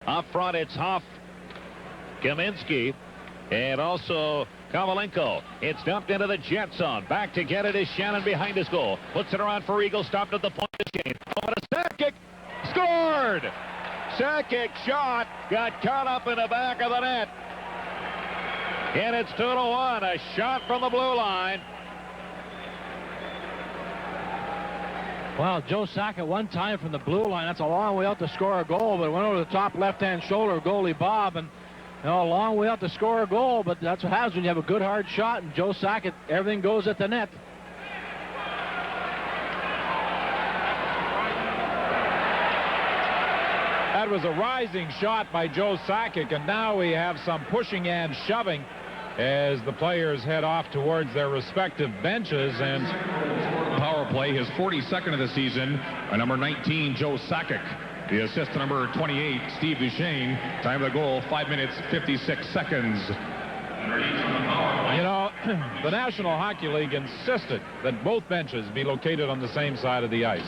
Up front, it's Huff, Kaminsky, and also Kovalenko. It's dumped into the jet zone. Back to get it is Shannon behind his goal. Puts it around for Eagle. Stopped at the point of Shane. Over to Sakic. Scored! Sakic shot. Got caught up in the back of the net. And it's 2-1. A shot from the blue line. Well, Joe Sakic one time from the blue line. That's a long way out to score a goal, but it went over the top left-hand shoulder of goalie Bob, and a long way out to score a goal, but that's what happens when you have a good hard shot, and Joe Sakic, everything goes at the net. That was a rising shot by Joe Sakic, and now we have some pushing and shoving as the players head off towards their respective benches. And power play, his 42nd of the season, by number 19, Joe Sakic. The assist to number 28, Steve Duchesne. Time of the goal, 5 minutes, 56 seconds. You know, the National Hockey League insisted that both benches be located on the same side of the ice.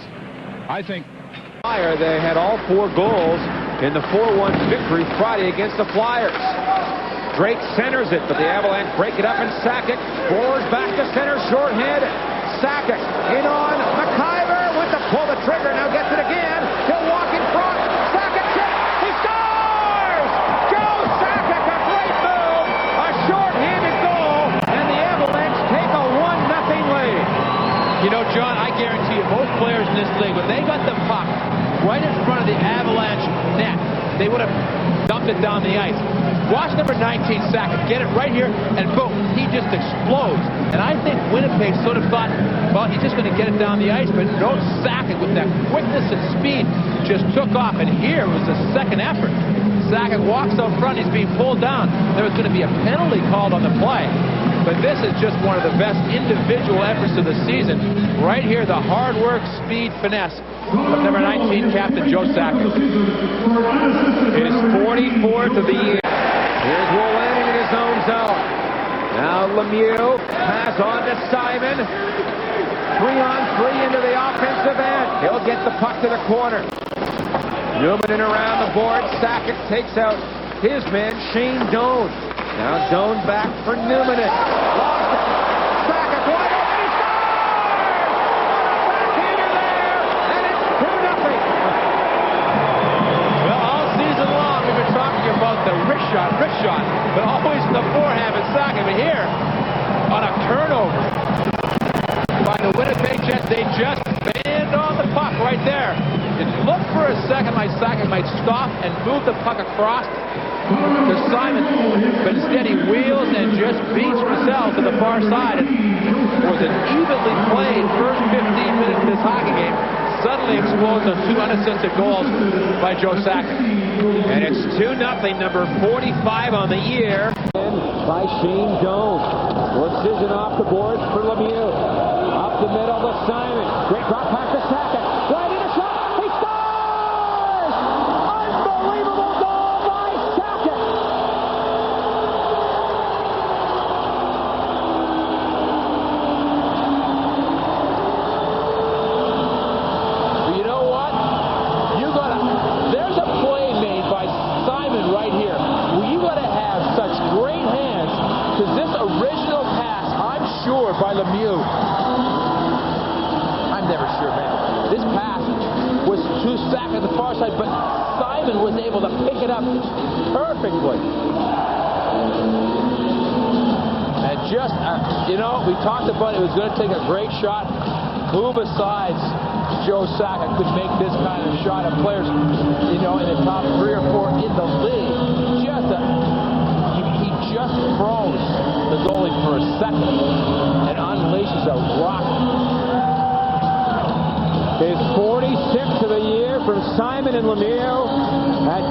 I think they had all 4 goals in the 4-1 victory Friday against the Flyers. Drake centers it, but the Avalanche break it up, and Sakic forwards back to center, shorthanded. Sakic in on McIver with the pull the trigger, now gets it again. He'll walk in front. Sakic shot. He scores! Joe Sakic, a great move, a short-handed goal, and the Avalanche take a 1-0 lead. You know, John, I guarantee you, most players in this league, when they got the puck right in front of the Avalanche net, they would have dumped it down the ice. Watch number 19, Sakic, get it right here, and boom, he just explodes. And I think Winnipeg sort of thought, well, he's just going to get it down the ice, but no, Sakic with that quickness and speed just took off, and here was the second effort. Sakic walks out front, he's being pulled down. There was going to be a penalty called on the play, but this is just one of the best individual efforts of the season. Right here, the hard work, speed, finesse of number 19, Captain Joe Sakic. His 44th of the year. Here's Wolanin in his own zone. Now Lemieux, pass on to Simon. 3-on-3 into the offensive end. He'll get the puck to the corner. Newman in around the board. Sakic takes out his man, Shane Doan. Now Doan back for Newman. Sakic wide open. He scores! Backhander there, and it's 2-0. Well, all season long we've been talking about the wrist shot, but always in the forehand and Sakic. But here, on a turnover by the Winnipeg Jets, they just banned on the puck right there. It looked for a second like Sakic might stop and move the puck across to Simon, but instead he wheels and just beats Roussel to the far side. It was an evenly played first 15 minutes of this hockey game. Suddenly explodes on 2 unassisted goals by Joe Sakic. And it's 2-0, number 45 on the year. By Shane Doan. Precision off the board for Lemieux. Up the middle to Simon. Great drop pass to Sakic. Right in a shot. He scores! Unbelievable goal by Sakic. You know what? There's a play made by Simon right here. Well, you got to have such great hands, because this original pass, I'm sure, by Lemieux, I'm never sure, man. This pass was to Sakic at the far side, but Simon was able to pick it up perfectly. And just, you know, we talked about it was going to take a great shot. Who besides Joe Sakic could make this kind of shot of players, you know, in the top 3 or 4 in the league? He just froze the goalie for a second and unleashes a rocket. His 46th of the year from Simon and Lemieux at